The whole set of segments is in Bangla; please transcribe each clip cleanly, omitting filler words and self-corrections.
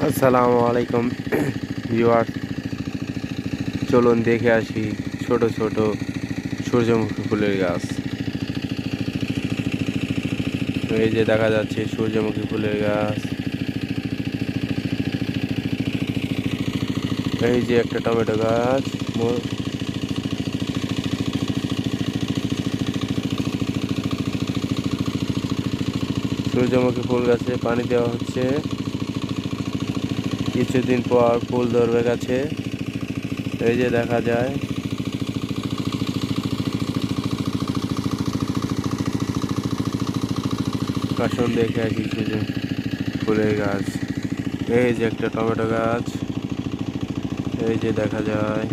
আসসালামু আলাইকুম ভিউয়ার, চলুন দেখে আসি ছোট ছোট সূর্যমুখী ফুলের গাছ। এই যে দেখা যাচ্ছে সূর্যমুখী ফুলের গাছ। এই যে একটা টমেটো গাছ। সূর্যমুখী ফুল গাছে পানি দেওয়া হচ্ছে, কিছুদিন পর ফুল ধরবে গাছে। এই যে দেখা যায়। আসুন দেখে আসি ফুলের গাছ। এই যে একটা টমেটো গাছ, এই যে দেখা যায়।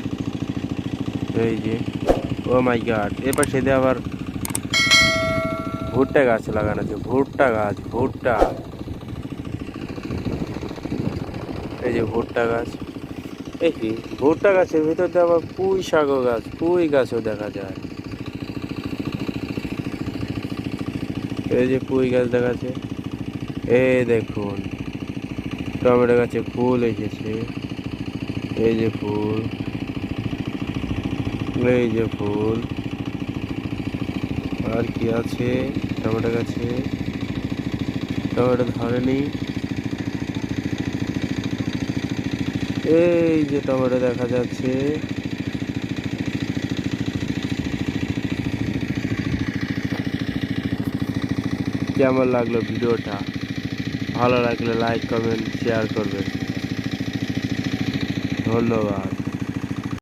এই যে, ও মাই গড, এ পাশে দিয়ে আবার ভুট্টা গাছ লাগানো আছে। ভুট্টা গাছ, ভুট্টা। এই যে ভুট্টা গাছ। এই কি, ভুট্টা গাছের ভিতর দিয়ে আবার পুঁই শাক গাছ, পুঁই গাছও দেখা যায়। এই যে পুঁই গাছ দেখাচ্ছে। এই দেখুন, টমেটো গাছে ফুল এসেছে। এই যে ফুল, এই যে ফুল। আর কি আছে টমেটো গাছে? টমেটো ধরেনি। এই যে টমেটো দেখা যাচ্ছে। কেমন লাগলো ভিডিওটা? ভালো লাগলে লাইক, কমেন্ট, শেয়ার করবেন। ধন্যবাদ।